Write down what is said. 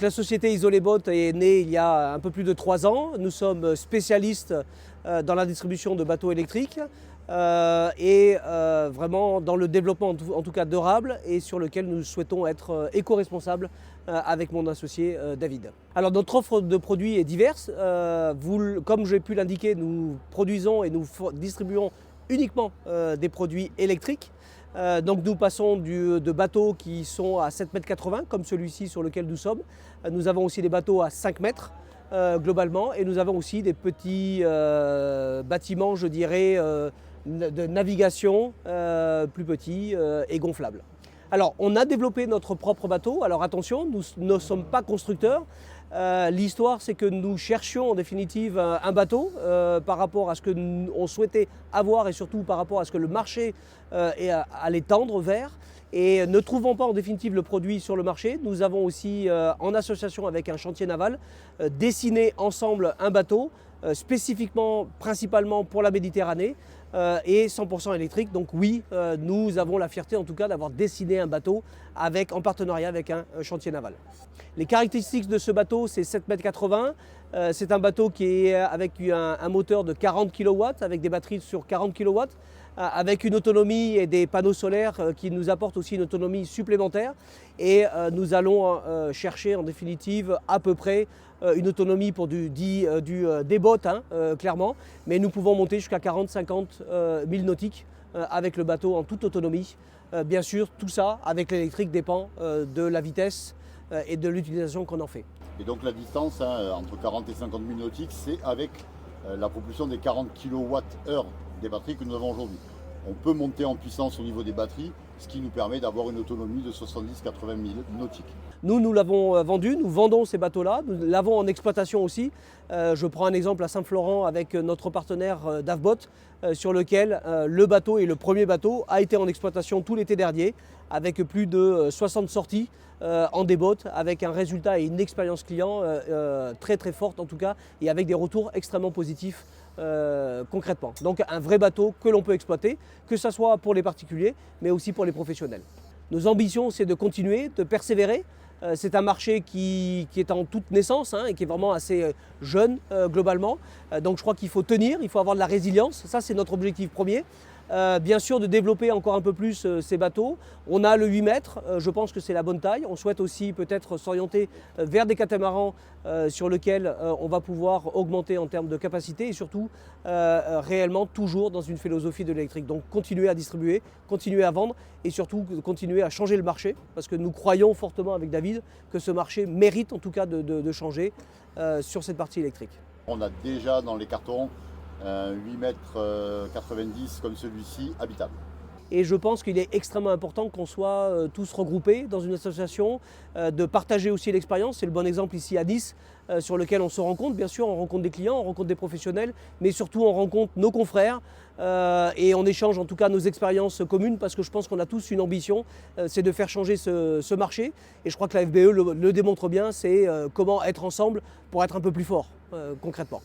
La société Isolé-Boat est née il y a un peu plus de 3 ans. Nous sommes spécialistes dans la distribution de bateaux électriques et vraiment dans le développement en tout cas durable et sur lequel nous souhaitons être éco-responsables avec mon associé David. Alors notre offre de produits est diverse. Comme j'ai pu l'indiquer, nous produisons et nous distribuons uniquement des produits électriques. Donc nous passons de bateaux qui sont à 7,80 m comme celui-ci sur lequel nous sommes. Nous avons aussi des bateaux à 5 mètres globalement et nous avons aussi des petits bâtiments, je dirais, de navigation plus petits et gonflables. Alors on a développé notre propre bateau. Alors attention, nous ne sommes pas constructeurs. L'histoire, c'est que nous cherchions en définitive un bateau par rapport à ce que on souhaitait avoir et surtout par rapport à ce que le marché allait tendre vers. Et ne trouvant pas en définitive le produit sur le marché, nous avons aussi, en association avec un chantier naval, dessiné ensemble un bateau spécifiquement, principalement pour la Méditerranée et 100% électrique. Donc oui, nous avons la fierté en tout cas d'avoir dessiné un bateau en partenariat avec un chantier naval. Les caractéristiques de ce bateau, c'est 7,80 m. C'est un bateau qui est avec un moteur de 40 kW, avec des batteries sur 40 kW, avec une autonomie et des panneaux solaires qui nous apportent aussi une autonomie supplémentaire. Et nous allons chercher en définitive à peu près une autonomie pour des bottes, clairement. Mais nous pouvons monter jusqu'à 40-50 000 nautiques avec le bateau en toute autonomie. Bien sûr, tout ça avec l'électrique dépend de la vitesse et de l'utilisation qu'on en fait. Et donc la distance entre 40 et 50 000 nautiques, c'est avec la propulsion des 40 kWh des batteries que nous avons aujourd'hui. On peut monter en puissance au niveau des batteries, ce qui nous permet d'avoir une autonomie de 70-80 000 nautiques. Nous l'avons vendu, nous vendons ces bateaux-là, nous l'avons en exploitation aussi. Je prends un exemple à Saint-Florent avec notre partenaire DAVBOT, sur lequel le bateau et le premier bateau a été en exploitation tout l'été dernier, avec plus de 60 sorties en déboat, avec un résultat et une expérience client très très forte en tout cas, et avec des retours extrêmement positifs concrètement. Donc un vrai bateau que l'on peut exploiter, que ce soit pour les particuliers, mais aussi pour les professionnels. Nos ambitions, c'est de continuer, de persévérer. C'est un marché qui est en toute naissance et qui est vraiment assez jeune globalement. Donc je crois qu'il faut tenir, il faut avoir de la résilience. Ça, c'est notre objectif premier. Bien sûr, de développer encore un peu plus ces bateaux. On a le 8 mètres, je pense que c'est la bonne taille. On souhaite aussi peut-être s'orienter vers des catamarans sur lesquels on va pouvoir augmenter en termes de capacité et surtout réellement toujours dans une philosophie de l'électrique. Donc continuer à distribuer, continuer à vendre et surtout continuer à changer le marché parce que nous croyons fortement avec David que ce marché mérite en tout cas de changer sur cette partie électrique. On a déjà dans les cartons 8 mètres 90 comme celui-ci, habitable. Et je pense qu'il est extrêmement important qu'on soit tous regroupés dans une association, de partager aussi l'expérience. C'est le bon exemple ici à Nice, sur lequel on se rencontre. Bien sûr, on rencontre des clients, on rencontre des professionnels, mais surtout on rencontre nos confrères et on échange en tout cas nos expériences communes parce que je pense qu'on a tous une ambition, c'est de faire changer ce marché. Et je crois que la FBE le démontre bien, c'est comment être ensemble pour être un peu plus fort concrètement.